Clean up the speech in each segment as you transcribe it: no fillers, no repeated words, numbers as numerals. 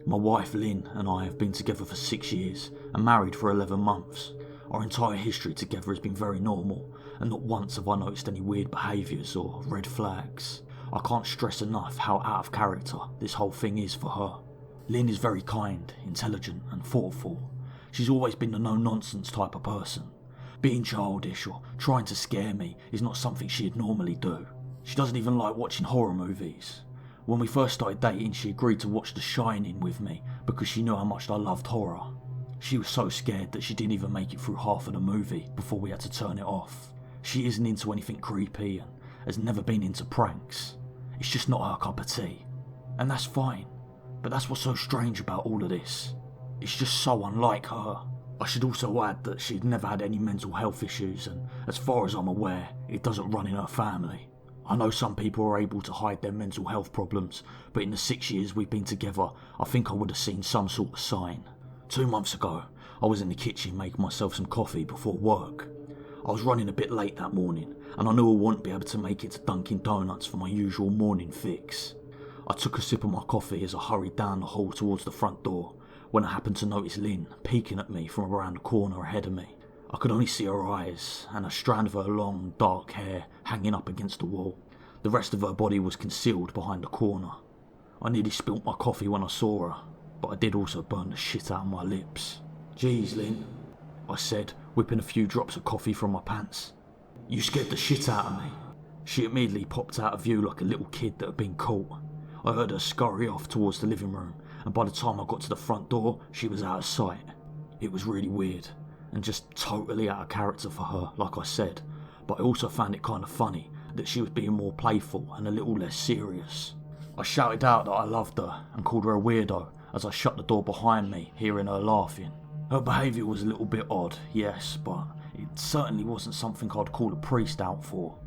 My wife Lynn and I have been together for 6 years and married for 11 months. Our entire history together has been very normal, and not once have I noticed any weird behaviours or red flags. I can't stress enough how out of character this whole thing is for her. Lynn is very kind, intelligent and thoughtful. She's always been the no-nonsense type of person. Being childish or trying to scare me is not something she'd normally do. She doesn't even like watching horror movies. When we first started dating, she agreed to watch The Shining with me because she knew how much I loved horror. She was so scared that she didn't even make it through half of the movie before we had to turn it off. She isn't into anything creepy and has never been into pranks. It's just not her cup of tea. And that's fine. But that's what's so strange about all of this. It's just so unlike her. I should also add that she'd never had any mental health issues, and as far as I'm aware, it doesn't run in her family. I know some people are able to hide their mental health problems, but in the 6 years we've been together, I think I would have seen some sort of sign. 2 months ago, I was in the kitchen making myself some coffee before work. I was running a bit late that morning, and I knew I wouldn't be able to make it to Dunkin' Donuts for my usual morning fix. I took a sip of my coffee as I hurried down the hall towards the front door, when I happened to notice Lynn peeking at me from around the corner ahead of me. I could only see her eyes, and a strand of her long, dark hair hanging up against the wall. The rest of her body was concealed behind the corner. I nearly spilt my coffee when I saw her, but I did also burn the shit out of my lips. "Geez, Lynn," I said, whipping a few drops of coffee from my pants. "You scared the shit out of me." She immediately popped out of view like a little kid that had been caught. I heard her scurry off towards the living room, and by the time I got to the front door, she was out of sight. It was really weird, and just totally out of character for her, like I said, but I also found it kind of funny that she was being more playful and a little less serious. I shouted out that I loved her and called her a weirdo as I shut the door behind me, hearing her laughing. Her behaviour was a little bit odd, yes, but it certainly wasn't something I'd call a priest out for.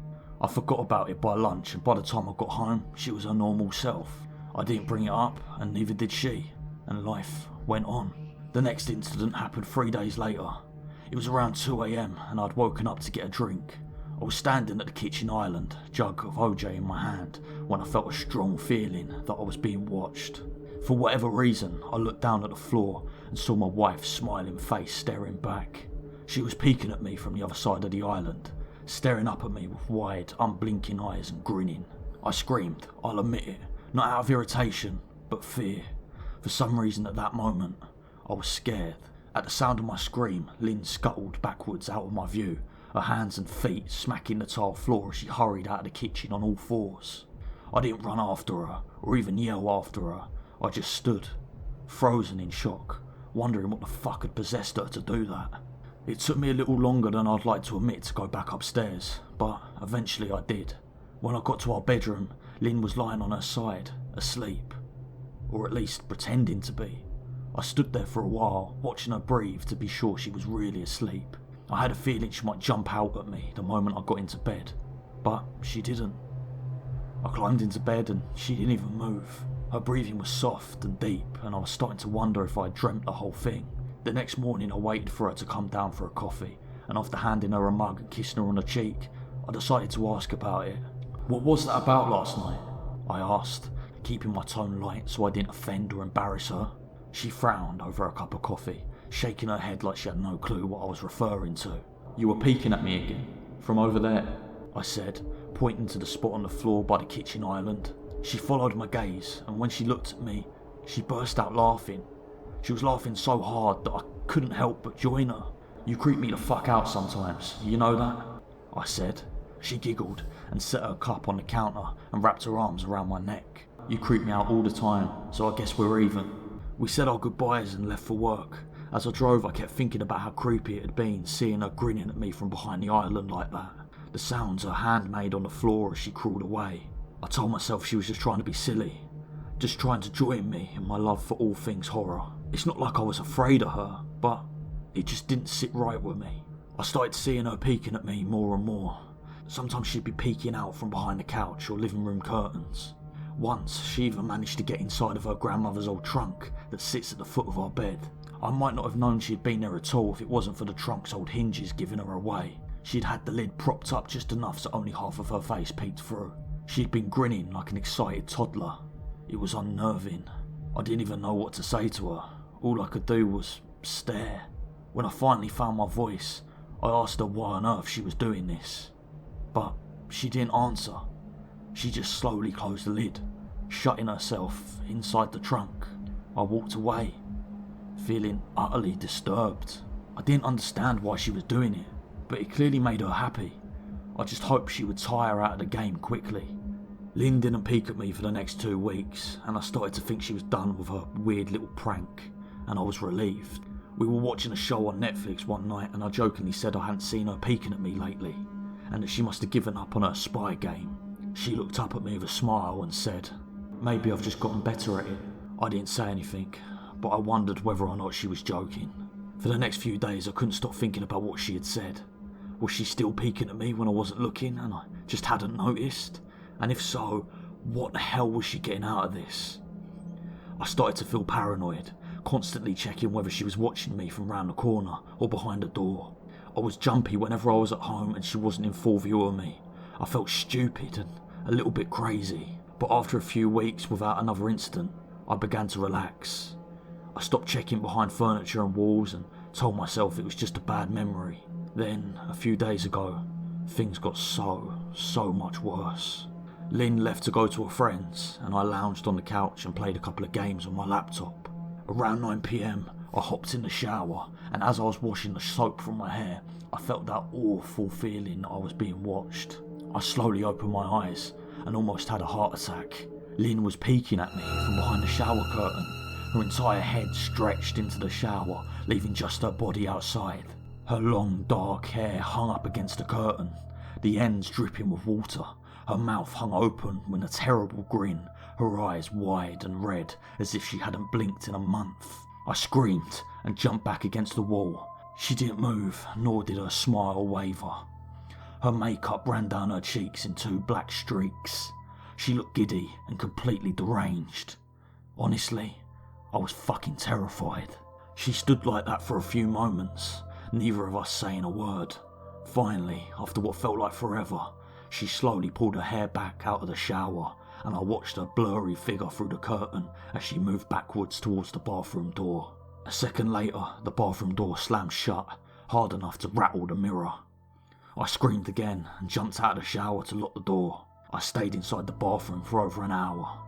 I forgot about it by lunch, and by the time I got home, she was her normal self. I didn't bring it up, and neither did she, and life went on. The next incident happened 3 days later. It was around 2 AM and I'd woken up to get a drink. I was standing at the kitchen island, jug of OJ in my hand, when I felt a strong feeling that I was being watched. For whatever reason, I looked down at the floor and saw my wife's smiling face staring back. She was peeking at me from the other side of the island, staring up at me with wide, unblinking eyes and grinning. I screamed, I'll admit it, not out of irritation, but fear. For some reason at that moment, I was scared. At the sound of my scream, Lynn scuttled backwards out of my view, her hands and feet smacking the tile floor as she hurried out of the kitchen on all fours. I didn't run after her, or even yell after her. I just stood, frozen in shock, wondering what the fuck had possessed her to do that. It took me a little longer than I'd like to admit to go back upstairs, but eventually I did. When I got to our bedroom, Lynn was lying on her side, asleep. Or at least pretending to be. I stood there for a while, watching her breathe to be sure she was really asleep. I had a feeling she might jump out at me the moment I got into bed, but she didn't. I climbed into bed and she didn't even move. Her breathing was soft and deep, and I was starting to wonder if I had dreamt the whole thing. The next morning I waited for her to come down for a coffee, and after handing her a mug and kissing her on the cheek, I decided to ask about it. "What was that about last night?" I asked, keeping my tone light so I didn't offend or embarrass her. She frowned over her cup of coffee, shaking her head like she had no clue what I was referring to. "You were peeking at me again, from over there," I said, pointing to the spot on the floor by the kitchen island. She followed my gaze, and when she looked at me, she burst out laughing. She was laughing so hard that I couldn't help but join her. "You creep me the fuck out sometimes, you know that?" I said. She giggled and set her cup on the counter and wrapped her arms around my neck. "You creep me out all the time, so I guess we're even." We said our goodbyes and left for work. As I drove, I kept thinking about how creepy it had been seeing her grinning at me from behind the island like that. The sounds her hand made on the floor as she crawled away. I told myself she was just trying to be silly, just trying to join me in my love for all things horror. It's not like I was afraid of her, but it just didn't sit right with me. I started seeing her peeking at me more and more. Sometimes she'd be peeking out from behind the couch or living room curtains. Once, she even managed to get inside of her grandmother's old trunk that sits at the foot of our bed. I might not have known she'd been there at all if it wasn't for the trunk's old hinges giving her away. She'd had the lid propped up just enough so only half of her face peeked through. She'd been grinning like an excited toddler. It was unnerving. I didn't even know what to say to her. All I could do was stare. When I finally found my voice, I asked her why on earth she was doing this. But she didn't answer. She just slowly closed the lid, shutting herself inside the trunk. I walked away, feeling utterly disturbed. I didn't understand why she was doing it, but it clearly made her happy. I just hoped she would tire out of the game quickly. Lynn didn't peek at me for the next 2 weeks, and I started to think she was done with her weird little prank, and I was relieved. We were watching a show on Netflix one night, and I jokingly said I hadn't seen her peeking at me lately, and that she must have given up on her spy game. She looked up at me with a smile and said, "Maybe I've just gotten better at it." I didn't say anything, but I wondered whether or not she was joking. For the next few days I couldn't stop thinking about what she had said. Was she still peeking at me when I wasn't looking and I just hadn't noticed? And if so, what the hell was she getting out of this? I started to feel paranoid, constantly checking whether she was watching me from round the corner or behind the door. I was jumpy whenever I was at home and she wasn't in full view of me. I felt stupid and a little bit crazy, but after a few weeks without another incident, I began to relax. I stopped checking behind furniture and walls and told myself it was just a bad memory. Then, a few days ago, things got so much worse. Lynn left to go to her friend's and I lounged on the couch and played a couple of games on my laptop. Around 9 PM, I hopped in the shower, and as I was washing the soap from my hair, I felt that awful feeling that I was being watched. I slowly opened my eyes and almost had a heart attack. Lynn was peeking at me from behind the shower curtain, her entire head stretched into the shower, leaving just her body outside. Her long dark hair hung up against the curtain, the ends dripping with water. Her mouth hung open with a terrible grin, her eyes wide and red as if she hadn't blinked in a month. I screamed and jumped back against the wall. She didn't move, nor did her smile waver. Her makeup ran down her cheeks in 2 black streaks. She looked giddy and completely deranged. Honestly, I was fucking terrified. She stood like that for a few moments, neither of us saying a word. Finally, after what felt like forever, she slowly pulled her hair back out of the shower, and I watched her blurry figure through the curtain as she moved backwards towards the bathroom door. A second later, the bathroom door slammed shut, hard enough to rattle the mirror. I screamed again and jumped out of the shower to lock the door. I stayed inside the bathroom for over an hour.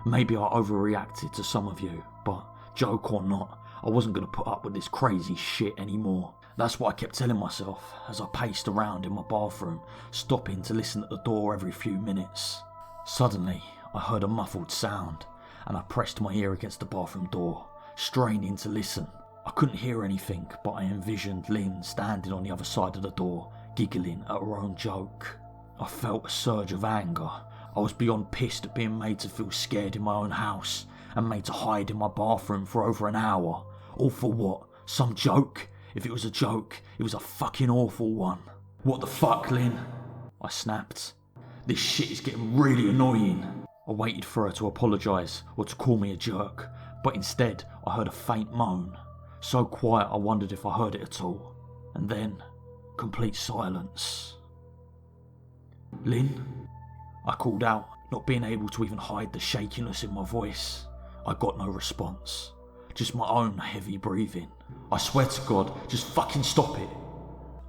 Maybe I overreacted to some of you, but joke or not, I wasn't going to put up with this crazy shit anymore. That's what I kept telling myself as I paced around in my bathroom, stopping to listen at the door every few minutes. Suddenly, I heard a muffled sound, and I pressed my ear against the bathroom door, straining to listen. I couldn't hear anything, but I envisioned Lynn standing on the other side of the door, giggling at her own joke. I felt a surge of anger. I was beyond pissed at being made to feel scared in my own house, and made to hide in my bathroom for over an hour. All for what? Some joke? If it was a joke, it was a fucking awful one. "What the fuck, Lynn?" I snapped. "This shit is getting really annoying." I waited for her to apologise or to call me a jerk, but instead I heard a faint moan. So quiet I wondered if I heard it at all. And then, complete silence. "Lynn?" I called out, not being able to even hide the shakiness in my voice. I got no response, just my own heavy breathing. "I swear to God, just fucking stop it,"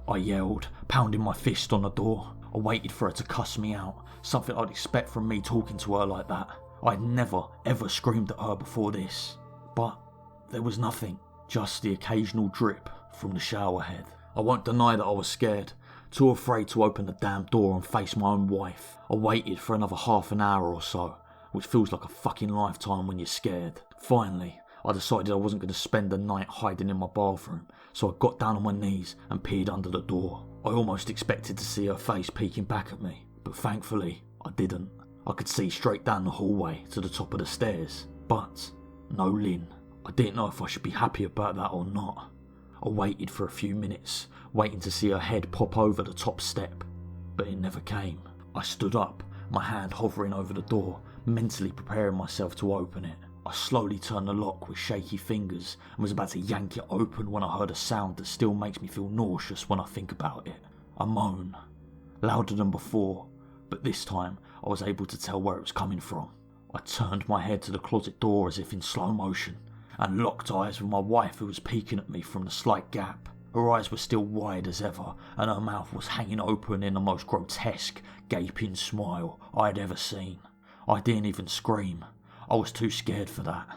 I yelled, pounding my fist on the door. I waited for her to cuss me out, something I'd expect from me talking to her like that. I'd never, ever screamed at her before this. But there was nothing, just the occasional drip from the shower head. I won't deny that I was scared, too afraid to open the damn door and face my own wife. I waited for another half an hour or so, which feels like a fucking lifetime when you're scared. Finally, I decided I wasn't going to spend the night hiding in my bathroom, so I got down on my knees and peered under the door. I almost expected to see her face peeking back at me, but thankfully I didn't. I could see straight down the hallway to the top of the stairs, but no Lynn. I didn't know if I should be happy about that or not. I waited for a few minutes, waiting to see her head pop over the top step, but it never came. I stood up, my hand hovering over the door, mentally preparing myself to open it. I slowly turned the lock with shaky fingers and was about to yank it open when I heard a sound that still makes me feel nauseous when I think about it. A moan. Louder than before, but this time I was able to tell where it was coming from. I turned my head to the closet door as if in slow motion, and locked eyes with my wife, who was peeking at me from the slight gap. Her eyes were still wide as ever, and her mouth was hanging open in the most grotesque, gaping smile I had ever seen. I didn't even scream. I was too scared for that.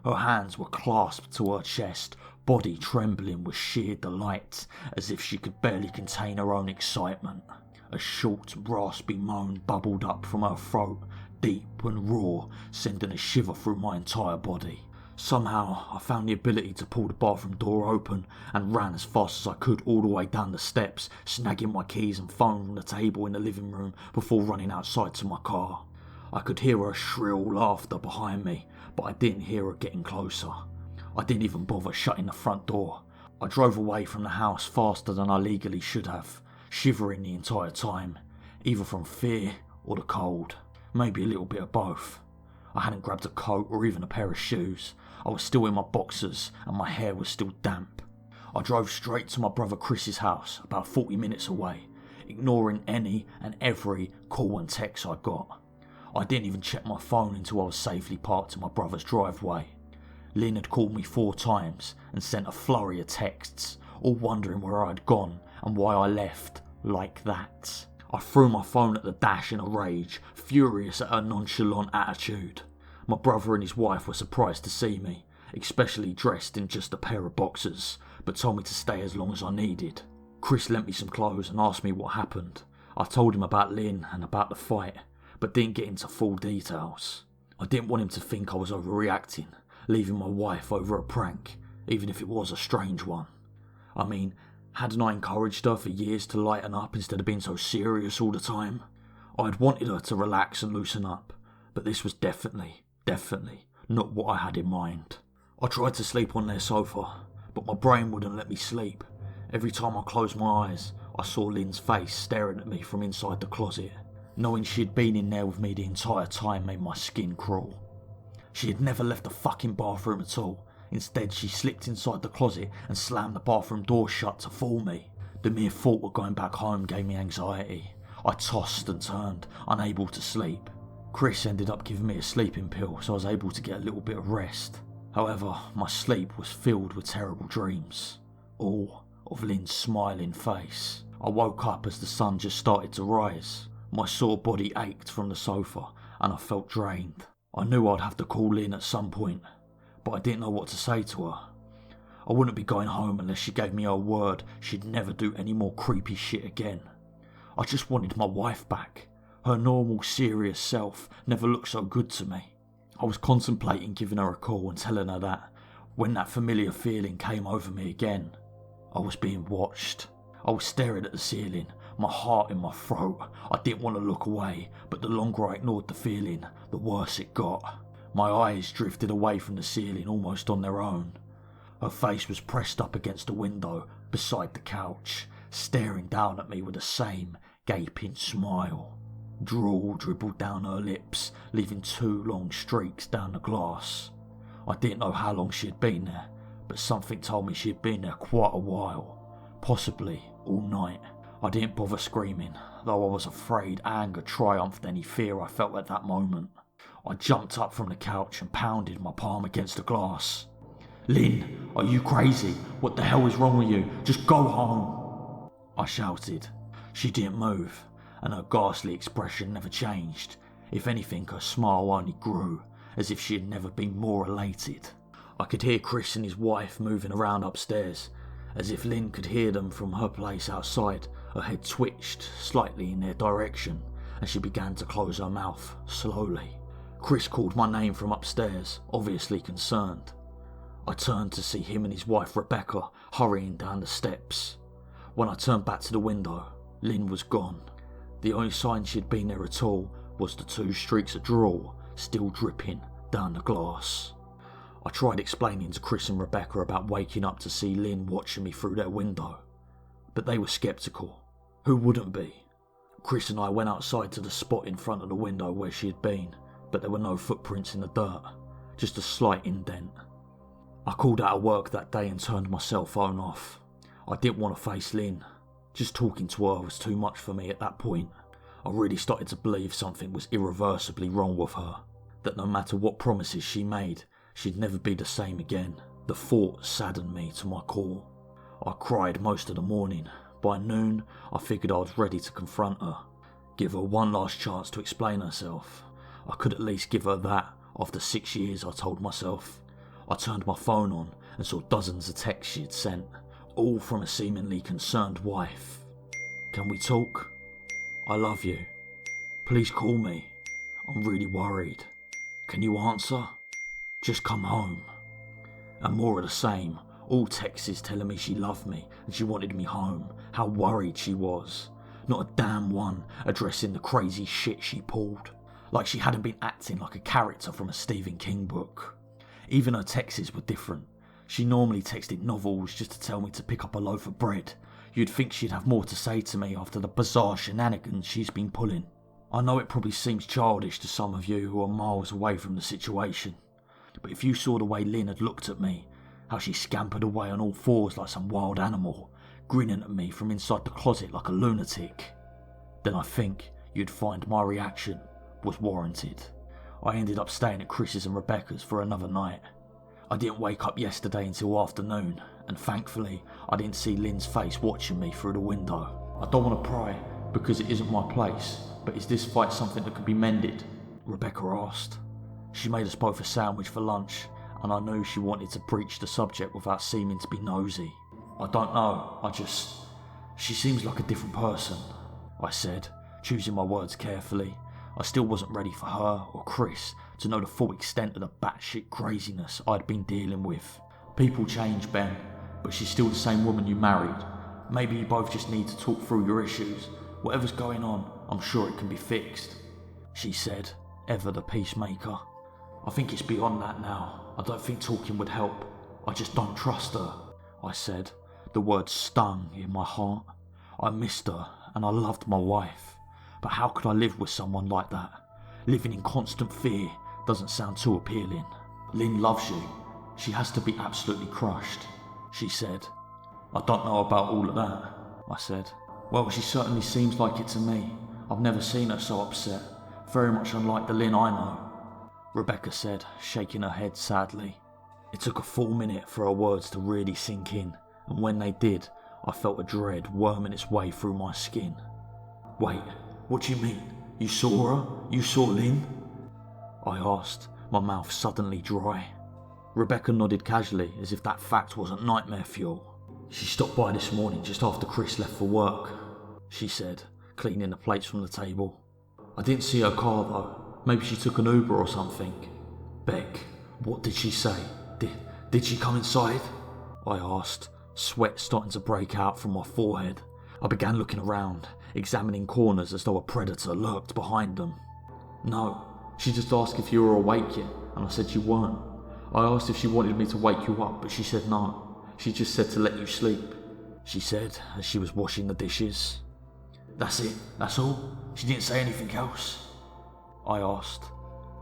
Her hands were clasped to her chest, body trembling with sheer delight, as if she could barely contain her own excitement. A short, raspy moan bubbled up from her throat, deep and raw, sending a shiver through my entire body. Somehow, I found the ability to pull the bathroom door open and ran as fast as I could all the way down the steps, snagging my keys and phone from the table in the living room before running outside to my car. I could hear her shrill laughter behind me, but I didn't hear her getting closer. I didn't even bother shutting the front door. I drove away from the house faster than I legally should have, shivering the entire time, either from fear or the cold, maybe a little bit of both. I hadn't grabbed a coat or even a pair of shoes. I was still in my boxers and my hair was still damp. I drove straight to my brother Chris's house, about 40 minutes away, ignoring any and every call and text I got. I didn't even check my phone until I was safely parked in my brother's driveway. Lynn had called me 4 times and sent a flurry of texts, all wondering where I had gone and why I left like that. I threw my phone at the dash in a rage, furious at her nonchalant attitude. My brother and his wife were surprised to see me, especially dressed in just a pair of boxers, but told me to stay as long as I needed. Chris lent me some clothes and asked me what happened. I told him about Lynn and about the fight, but didn't get into full details. I didn't want him to think I was overreacting, leaving my wife over a prank, even if it was a strange one. I mean, hadn't I encouraged her for years to lighten up instead of being so serious all the time? I had wanted her to relax and loosen up, but this was definitely not what I had in mind. I tried to sleep on their sofa, but my brain wouldn't let me sleep. Every time I closed my eyes, I saw Lynn's face staring at me from inside the closet. Knowing she had been in there with me the entire time made my skin crawl. She had never left the fucking bathroom at all. Instead, she slipped inside the closet and slammed the bathroom door shut to fool me. The mere thought of going back home gave me anxiety. I tossed and turned, unable to sleep. Chris ended up giving me a sleeping pill, so I was able to get a little bit of rest. However, my sleep was filled with terrible dreams, all of Lynn's smiling face. I woke up as the sun just started to rise. My sore body ached from the sofa and I felt drained. I knew I'd have to call Lynn at some point, but I didn't know what to say to her. I wouldn't be going home unless she gave me her word she'd never do any more creepy shit again. I just wanted my wife back. Her normal, serious self never looked so good to me. I was contemplating giving her a call and telling her that, when that familiar feeling came over me again, I was being watched. I was staring at the ceiling, my heart in my throat. I didn't want to look away, but the longer I ignored the feeling, the worse it got. My eyes drifted away from the ceiling almost on their own. Her face was pressed up against the window beside the couch, staring down at me with the same gaping smile. Drool dribbled down her lips, leaving 2 long streaks down the glass. I didn't know how long she had been there, but something told me she had been there quite a while, possibly all night. I didn't bother screaming, though I was afraid anger triumphed any fear I felt at that moment. I jumped up from the couch and pounded my palm against the glass. "Lynn, are you crazy? What the hell is wrong with you? Just go home!" I shouted. She didn't move, and her ghastly expression never changed. If anything, her smile only grew, as if she had never been more elated. I could hear Chris and his wife moving around upstairs, as if Lynn could hear them from her place outside. Her head twitched slightly in their direction, and she began to close her mouth slowly. Chris called my name from upstairs, obviously concerned. I turned to see him and his wife Rebecca hurrying down the steps. When I turned back to the window, Lynn was gone. The only sign she had been there at all was the 2 streaks of drool still dripping down the glass. I tried explaining to Chris and Rebecca about waking up to see Lynn watching me through their window, but they were sceptical. Who wouldn't be? Chris and I went outside to the spot in front of the window where she had been, but there were no footprints in the dirt, just a slight indent. I called out of work that day and turned my cell phone off. I didn't want to face Lynn. Just talking to her was too much for me at that point. I really started to believe something was irreversibly wrong with her. that no matter what promises she made, she'd never be the same again. The thought saddened me to my core. I cried most of the morning. By noon, I figured I was ready to confront her, give her one last chance to explain herself. I could at least give her that after 6 years, I told myself. I turned my phone on and saw dozens of texts she had sent, all from a seemingly concerned wife. Can we talk? I love you. Please call me. I'm really worried. Can you answer? Just come home. And more of the same, all texts telling me she loved me and she wanted me home, how worried she was. Not a damn one addressing the crazy shit she pulled, like she hadn't been acting like a character from a Stephen King book. Even her texts were different. She normally texted novels just to tell me to pick up a loaf of bread. You'd think she'd have more to say to me after the bizarre shenanigans she's been pulling. I know it probably seems childish to some of you who are miles away from the situation, but if you saw the way Lynn had looked at me, how she scampered away on all fours like some wild animal, grinning at me from inside the closet like a lunatic, then I think you'd find my reaction was warranted. I ended up staying at Chris's and Rebecca's for another night. I didn't wake up yesterday until afternoon, and thankfully I didn't see Lynn's face watching me through the window. I don't want to pry because it isn't my place, but is this fight something that could be mended? Rebecca asked. She made us both a sandwich for lunch, and I knew she wanted to breach the subject without seeming to be nosy. I don't know, she seems like a different person, I said, choosing my words carefully. I still wasn't ready for her or Chris to know the full extent of the batshit craziness I'd been dealing with. People change, Ben, but she's still the same woman you married. Maybe you both just need to talk through your issues. Whatever's going on, I'm sure it can be fixed, she said, ever the peacemaker. I think it's beyond that now. I don't think talking would help. I just don't trust her, I said. The words stung in my heart. I missed her and I loved my wife. But how could I live with someone like that? Living in constant fear doesn't sound too appealing. Lynn loves you. She has to be absolutely crushed, she said. I don't know about all of that, I said. Well, she certainly seems like it to me. I've never seen her so upset. Very much unlike the Lynn I know, Rebecca said, shaking her head sadly. It took a full minute for her words to really sink in, and when they did, I felt a dread worming its way through my skin. Wait, what do you mean? You saw her? You saw Lynn? I asked, my mouth suddenly dry. Rebecca nodded casually, as if that fact wasn't nightmare fuel. She stopped by this morning just after Chris left for work, she said, cleaning the plates from the table. I didn't see her car though. Maybe she took an Uber or something. Beck, what did she say? Did she come inside? I asked, sweat starting to break out from my forehead. I began looking around, examining corners as though a predator lurked behind them. No, she just asked if you were awake yet, and I said you weren't. I asked if she wanted me to wake you up, but she said no. She just said to let you sleep, she said as she was washing the dishes. That's it, that's all? She didn't say anything else? I asked.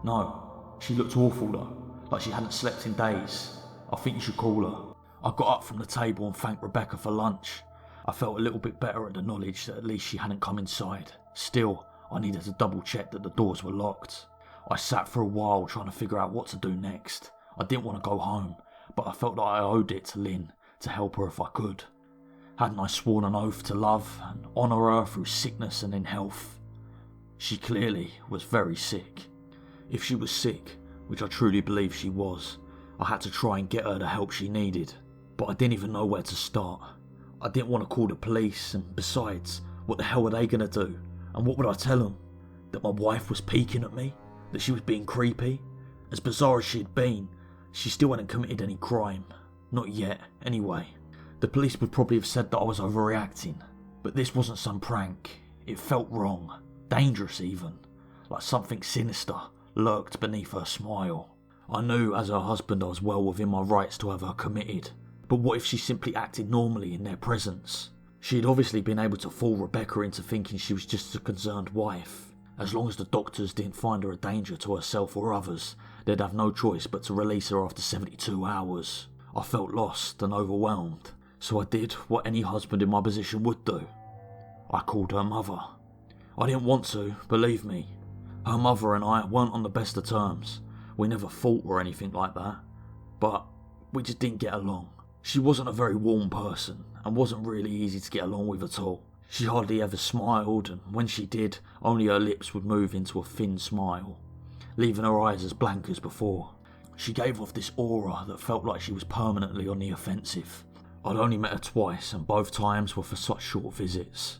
No, she looked awful though, like she hadn't slept in days. I think you should call her. I got up from the table and thanked Rebecca for lunch. I felt a little bit better at the knowledge that at least she hadn't come inside. Still, I needed to double check that the doors were locked. I sat for a while trying to figure out what to do next. I didn't want to go home, but I felt that I owed it to Lynn to help her if I could. Hadn't I sworn an oath to love and honour her through sickness and in health? She clearly was very sick. If she was sick, which I truly believe she was, I had to try and get her the help she needed, but I didn't even know where to start. I didn't want to call the police, and besides, what the hell were they going to do? And what would I tell them? That my wife was peeking at me? That she was being creepy? As bizarre as she had been, she still hadn't committed any crime. Not yet, anyway. The police would probably have said that I was overreacting, but this wasn't some prank. It felt wrong, dangerous even, like something sinister lurked beneath her smile. I knew as her husband I was well within my rights to have her committed, but what if she simply acted normally in their presence? She had obviously been able to fool Rebecca into thinking she was just a concerned wife. As long as the doctors didn't find her a danger to herself or others, they'd have no choice but to release her after 72 hours. I felt lost and overwhelmed, so I did what any husband in my position would do. I called her mother. I didn't want to, believe me. Her mother and I weren't on the best of terms. We never fought or anything like that, but we just didn't get along. She wasn't a very warm person and wasn't really easy to get along with at all. She hardly ever smiled, and when she did, only her lips would move into a thin smile, leaving her eyes as blank as before. She gave off this aura that felt like she was permanently on the offensive. I'd only met her twice, and both times were for such short visits.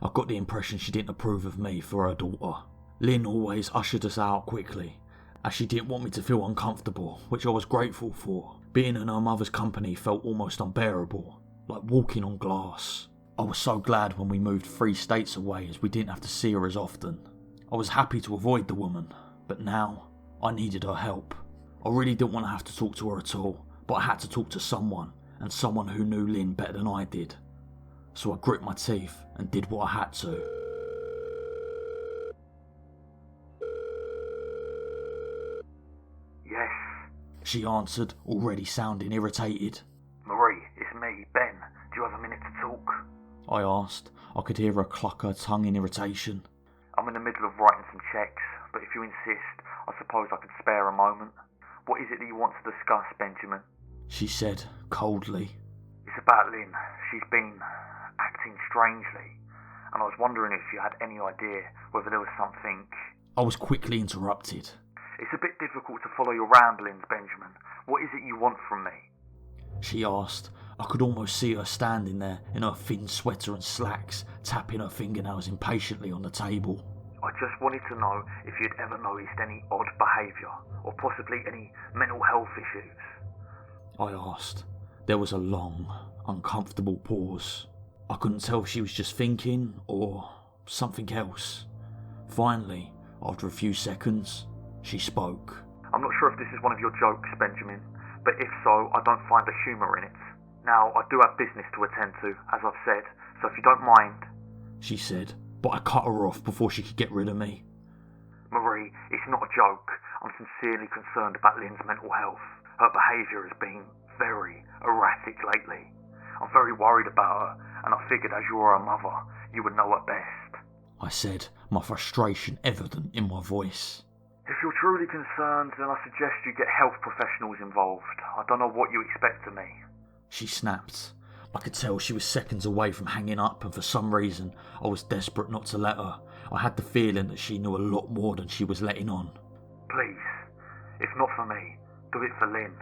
I got the impression she didn't approve of me for her daughter. Lynn always ushered us out quickly, as she didn't want me to feel uncomfortable, which I was grateful for. Being in her mother's company felt almost unbearable, like walking on glass. I was so glad when we moved 3 states away, as we didn't have to see her as often. I was happy to avoid the woman, but now I needed her help. I really didn't want to have to talk to her at all, but I had to talk to someone, and someone who knew Lynn better than I did. So I grit my teeth and did what I had to. Yes? She answered, already sounding irritated. Marie, it's me, Ben. Do you have a minute to talk? I asked. I could hear her cluck her tongue in irritation. I'm in the middle of writing some checks, but if you insist, I suppose I could spare a moment. What is it that you want to discuss, Benjamin? She said, coldly. It's about Lynn. She's been acting strangely, and I was wondering if you had any idea whether there was something... I was quickly interrupted. It's a bit difficult to follow your ramblings, Benjamin. What is it you want from me? She asked. I could almost see her standing there in her thin sweater and slacks, tapping her fingernails impatiently on the table. I just wanted to know if you'd ever noticed any odd behaviour, or possibly any mental health issues. I asked. There was a long, uncomfortable pause. I couldn't tell if she was just thinking, or something else. Finally, after a few seconds, she spoke. I'm not sure if this is one of your jokes, Benjamin, but if so, I don't find the humour in it. Now, I do have business to attend to, as I've said, so if you don't mind... She said, but I cut her off before she could get rid of me. Marie, it's not a joke. I'm sincerely concerned about Lynn's mental health. Her behaviour has been very erratic lately. I'm very worried about her, and I figured as you're her mother, you would know her best. I said, my frustration evident in my voice. If you're truly concerned, then I suggest you get health professionals involved. I don't know what you expect of me. She snapped. I could tell she was seconds away from hanging up, and for some reason I was desperate not to let her. I had the feeling that she knew a lot more than she was letting on. Please, if not for me, do it for Lynn.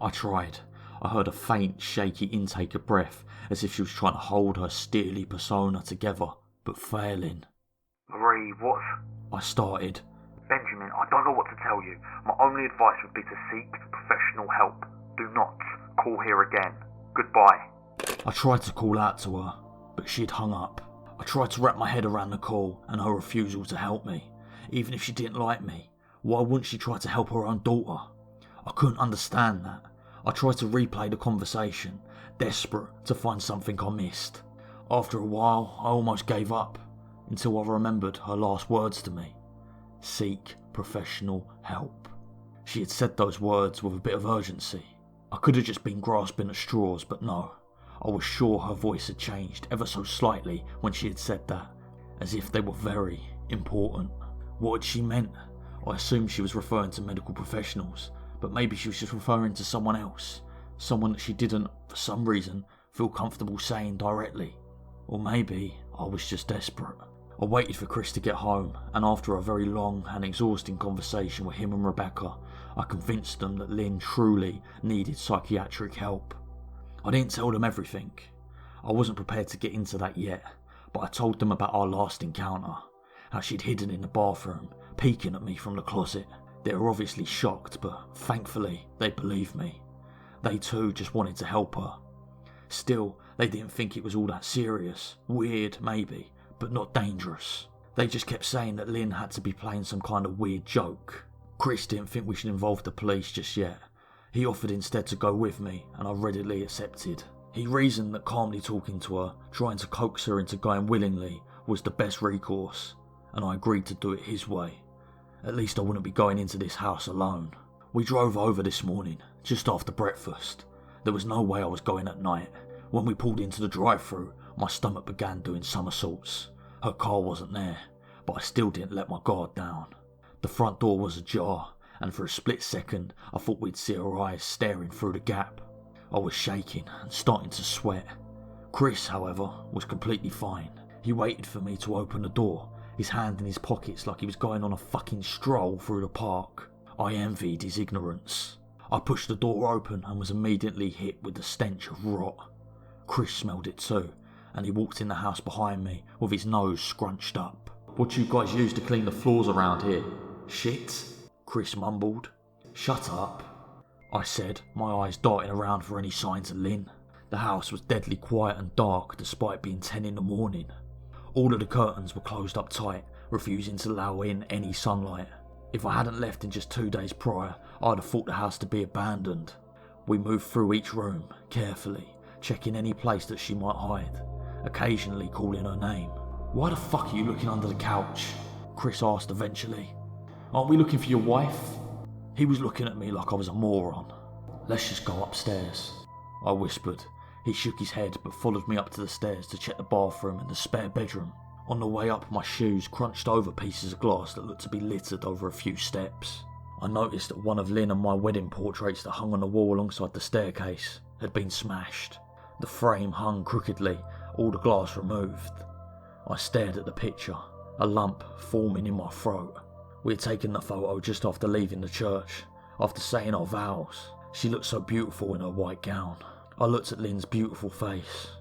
I tried. I heard a faint, shaky intake of breath, as if she was trying to hold her steely persona together, but failing. Marie, what? I started. Benjamin, I don't know what to tell you. My only advice would be to seek professional help. Do not call here again. Goodbye. I tried to call out to her, but she'd hung up. I tried to wrap my head around the call and her refusal to help me. Even if she didn't like me, why wouldn't she try to help her own daughter? I couldn't understand that. I tried to replay the conversation, desperate to find something I missed. After a while, I almost gave up, until I remembered her last words to me. Seek professional help. She had said those words with a bit of urgency. I could have just been grasping at straws, but no. I was sure her voice had changed ever so slightly when she had said that, as if they were very important. What had she meant? I assumed she was referring to medical professionals, but maybe she was just referring to someone else, someone that she didn't, for some reason, feel comfortable saying directly. Or maybe I was just desperate. I waited for Chris to get home, and after a very long and exhausting conversation with him and Rebecca, I convinced them that Lynn truly needed psychiatric help. I didn't tell them everything. I wasn't prepared to get into that yet, but I told them about our last encounter, how she'd hidden in the bathroom, peeking at me from the closet. They were obviously shocked, but thankfully they believed me. They too just wanted to help her. Still, they didn't think it was all that serious. Weird, maybe, but not dangerous. They just kept saying that Lynn had to be playing some kind of weird joke. Chris didn't think we should involve the police just yet. He offered instead to go with me, and I readily accepted. He reasoned that calmly talking to her, trying to coax her into going willingly, was the best recourse, and I agreed to do it his way. At least I wouldn't be going into this house alone. We drove over this morning, just after breakfast. There was no way I was going at night. When we pulled into the drive-thru, my stomach began doing somersaults. Her car wasn't there, but I still didn't let my guard down. The front door was ajar, and for a split second I thought we'd see her eyes staring through the gap. I was shaking and starting to sweat. Chris, however, was completely fine. He waited for me to open the door, his hand in his pockets like he was going on a fucking stroll through the park. I envied his ignorance. I pushed the door open and was immediately hit with the stench of rot. Chris smelled it too, and he walked in the house behind me with his nose scrunched up. "What you guys use to clean the floors around here? Shit?" Chris mumbled. "Shut up," I said, my eyes darting around for any signs of Lynn. The house was deadly quiet and dark despite being 10 in the morning. All of the curtains were closed up tight, refusing to allow in any sunlight. If I hadn't left in just 2 days prior, I'd have thought the house to be abandoned. We moved through each room, carefully, checking any place that she might hide, occasionally calling her name. "Why the fuck are you looking under the couch?" Chris asked eventually. "Aren't we looking for your wife?" He was looking at me like I was a moron. "Let's just go upstairs," I whispered. He shook his head but followed me up to the stairs to check the bathroom and the spare bedroom. On the way up, my shoes crunched over pieces of glass that looked to be littered over a few steps. I noticed that one of Lynn and my wedding portraits that hung on the wall alongside the staircase had been smashed. The frame hung crookedly, all the glass removed. I stared at the picture, a lump forming in my throat. We had taken the photo just after leaving the church, after saying our vows. She looked so beautiful in her white gown. I looked at Lynn's beautiful face.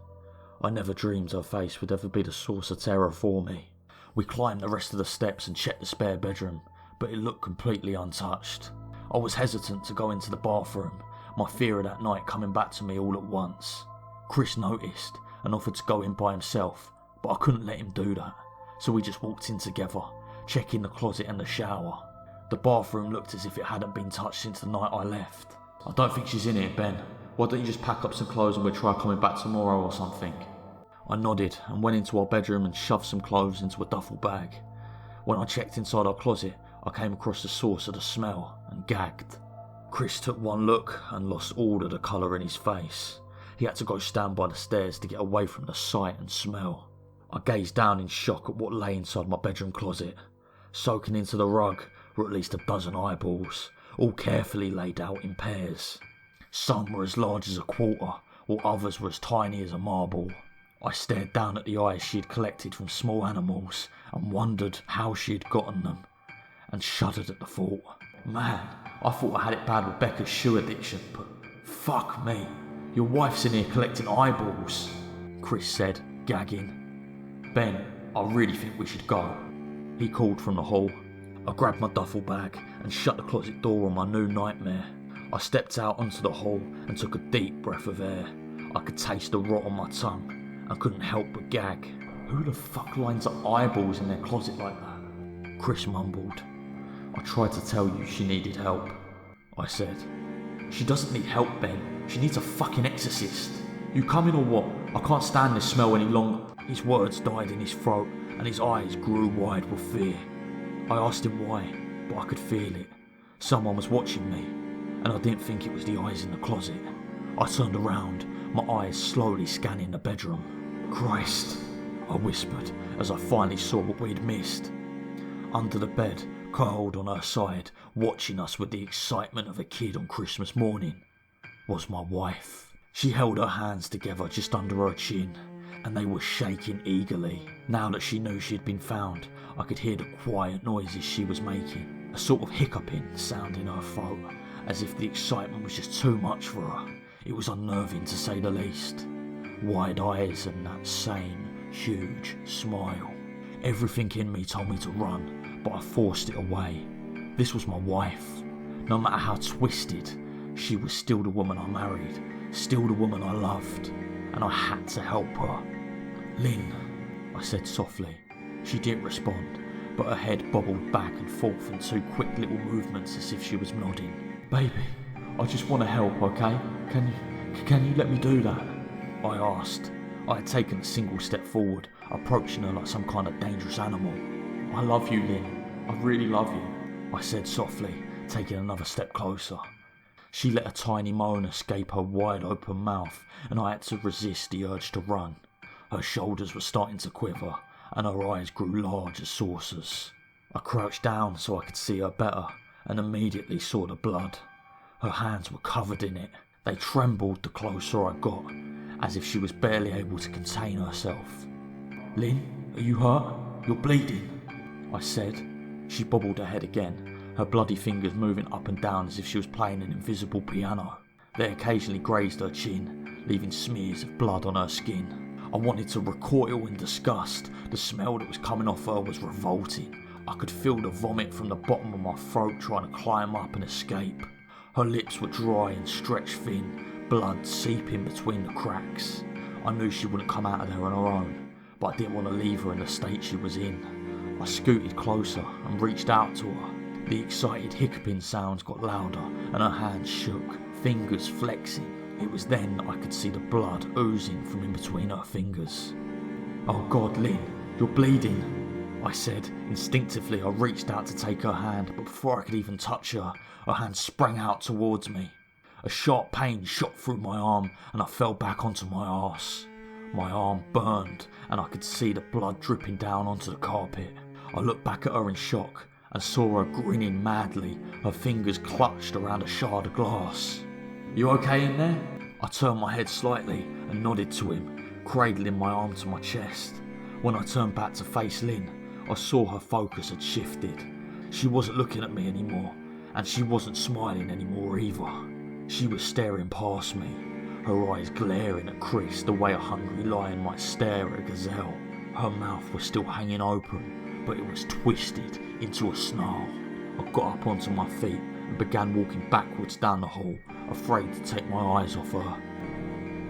I never dreamed her face would ever be the source of terror for me. We climbed the rest of the steps and checked the spare bedroom, but it looked completely untouched. I was hesitant to go into the bathroom, my fear of that night coming back to me all at once. Chris noticed and offered to go in by himself, but I couldn't let him do that, so we just walked in together, checking the closet and the shower. The bathroom looked as if it hadn't been touched since the night I left. "I don't think she's in here, Ben. Why don't you just pack up some clothes and we'll try coming back tomorrow or something?" I nodded and went into our bedroom and shoved some clothes into a duffel bag. When I checked inside our closet, I came across the source of the smell and gagged. Chris took one look and lost all of the colour in his face. He had to go stand by the stairs to get away from the sight and smell. I gazed down in shock at what lay inside my bedroom closet. Soaking into the rug were at least a dozen eyeballs, all carefully laid out in pairs. Some were as large as a quarter, while others were as tiny as a marble. I stared down at the eyes she had collected from small animals and wondered how she had gotten them, and shuddered at the thought. Man, I thought I had it bad with Becca's shoe addiction, but fuck me, your wife's in here collecting eyeballs, Chris said, gagging. "Ben, I really think we should go," he called from the hall. I grabbed my duffel bag and shut the closet door on my new nightmare. I stepped out onto the hall and took a deep breath of air. I could taste the rot on my tongue and couldn't help but gag. Who the fuck lines up eyeballs in their closet like that? Chris mumbled. "I tried to tell you she needed help," I said. "She doesn't need help, Ben. She needs a fucking exorcist. You coming or what? I can't stand this smell any longer." His words died in his throat and his eyes grew wide with fear. I asked him why, but I could feel it. Someone was watching me, and I didn't think it was the eyes in the closet. I turned around, my eyes slowly scanning the bedroom. "Christ," I whispered as I finally saw what we'd missed. Under the bed, curled on her side, watching us with the excitement of a kid on Christmas morning, was my wife. She held her hands together just under her chin, and they were shaking eagerly. Now that she knew she had been found, I could hear the quiet noises she was making, a sort of hiccuping sound in her throat, as if the excitement was just too much for her. It was unnerving to say the least. Wide eyes and that same huge smile. Everything in me told me to run, but I forced it away. This was my wife. No matter how twisted, she was still the woman I married, still the woman I loved, and I had to help her. "Lynn," I said softly. She didn't respond, but her head bobbled back and forth in two quick little movements as if she was nodding. "Baby, I just want to help, okay? Can you let me do that?" I asked. I had taken a single step forward, approaching her like some kind of dangerous animal. "I love you, Lynn. I really love you," I said softly, taking another step closer. She let a tiny moan escape her wide open mouth, and I had to resist the urge to run. Her shoulders were starting to quiver, and her eyes grew large as saucers. I crouched down so I could see her better and immediately saw the blood. Her hands were covered in it. They trembled the closer I got, as if she was barely able to contain herself. "Lynn, are you hurt? You're bleeding," I said. She bobbled her head again, her bloody fingers moving up and down as if she was playing an invisible piano. They occasionally grazed her chin, leaving smears of blood on her skin. I wanted to recoil in disgust. The smell that was coming off her was revolting. I could feel the vomit from the bottom of my throat trying to climb up and escape. Her lips were dry and stretched thin, blood seeping between the cracks. I knew she wouldn't come out of there on her own, but I didn't want to leave her in the state she was in. I scooted closer and reached out to her. The excited hiccuping sounds got louder and her hands shook, fingers flexing. It was then that I could see the blood oozing from in between her fingers. "Oh God, Lynn, you're bleeding," I said. Instinctively I reached out to take her hand, but before I could even touch her, her hand sprang out towards me. A sharp pain shot through my arm and I fell back onto my arse. My arm burned and I could see the blood dripping down onto the carpet. I looked back at her in shock and saw her grinning madly, her fingers clutched around a shard of glass. "You okay in there?" I turned my head slightly and nodded to him, cradling my arm to my chest. When I turned back to face Lynn, I saw her focus had shifted. She wasn't looking at me anymore, and she wasn't smiling anymore either. She was staring past me, her eyes glaring at Chris the way a hungry lion might stare at a gazelle. Her mouth was still hanging open, but it was twisted into a snarl. I got up onto my feet and began walking backwards down the hall, afraid to take my eyes off her.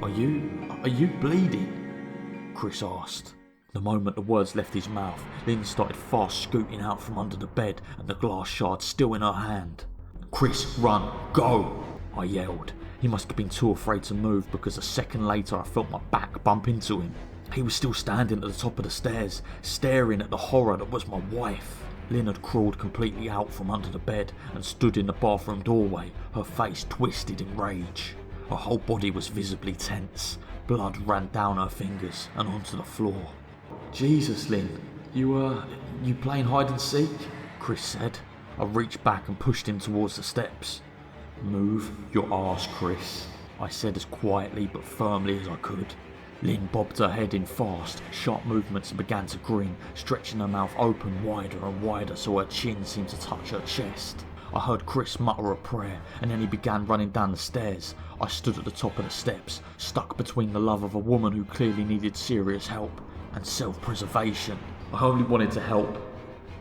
Are you bleeding?" Chris asked. The moment the words left his mouth, Lynn started fast scooting out from under the bed and the glass shard still in her hand. "Chris, run, go!" I yelled. He must have been too afraid to move because a second later I felt my back bump into him. He was still standing at the top of the stairs, staring at the horror that was my wife. Lynn had crawled completely out from under the bed and stood in the bathroom doorway, her face twisted in rage. Her whole body was visibly tense. Blood ran down her fingers and onto the floor. "Jesus, Lynn, you playing hide and seek?" Chris said. I reached back and pushed him towards the steps. "Move your arse, Chris," I said as quietly but firmly as I could. Lynn bobbed her head in fast, sharp movements and began to grin, stretching her mouth open wider and wider so her chin seemed to touch her chest. I heard Chris mutter a prayer and then he began running down the stairs. I stood at the top of the steps, stuck between the love of a woman who clearly needed serious help and self-preservation. "I only wanted to help,"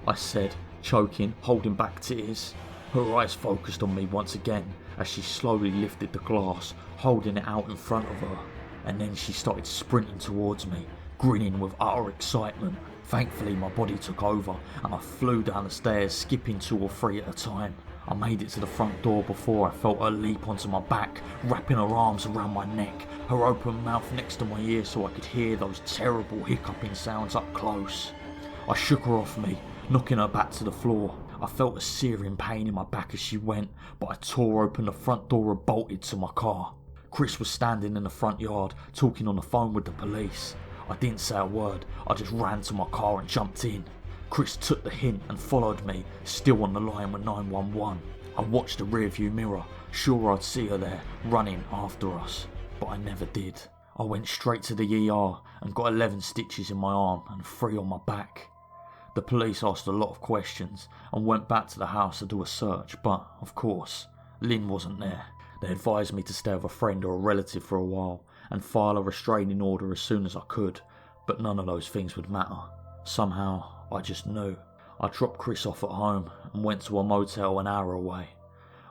I said, choking, holding back tears. Her eyes focused on me once again as she slowly lifted the glass, holding it out in front of her. And then she started sprinting towards me, grinning with utter excitement. Thankfully my body took over and I flew down the stairs, skipping 2 or 3 at a time. I made it to the front door before I felt her leap onto my back, wrapping her arms around my neck, her open mouth next to my ear so I could hear those terrible hiccuping sounds up close. I shook her off me, knocking her back to the floor. I felt a searing pain in my back as she went, but I tore open the front door and bolted to my car. Chris was standing in the front yard, talking on the phone with the police. I didn't say a word, I just ran to my car and jumped in. Chris took the hint and followed me, still on the line with 911. I watched the rearview mirror, sure I'd see her there, running after us, but I never did. I went straight to the ER and got 11 stitches in my arm and 3 on my back. The police asked a lot of questions and went back to the house to do a search, but, of course, Lynn wasn't there. They advised me to stay with a friend or a relative for a while and file a restraining order as soon as I could, but none of those things would matter. Somehow, I just knew. I dropped Chris off at home and went to a motel an hour away.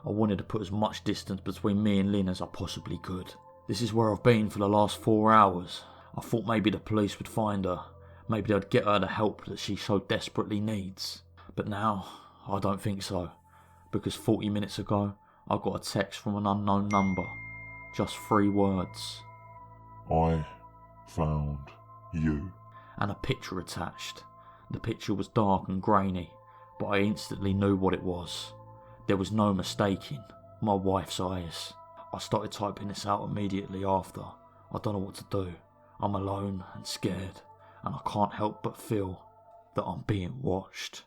I wanted to put as much distance between me and Lynn as I possibly could. This is where I've been for the last 4 hours. I thought maybe the police would find her. Maybe they'd get her the help that she so desperately needs. But now, I don't think so. Because 40 minutes ago, I got a text from an unknown number. Just 3 words. "I found you." And a picture attached. The picture was dark and grainy, but I instantly knew what it was. There was no mistaking my wife's eyes. I started typing this out immediately after. I don't know what to do. I'm alone and scared, and I can't help but feel that I'm being watched.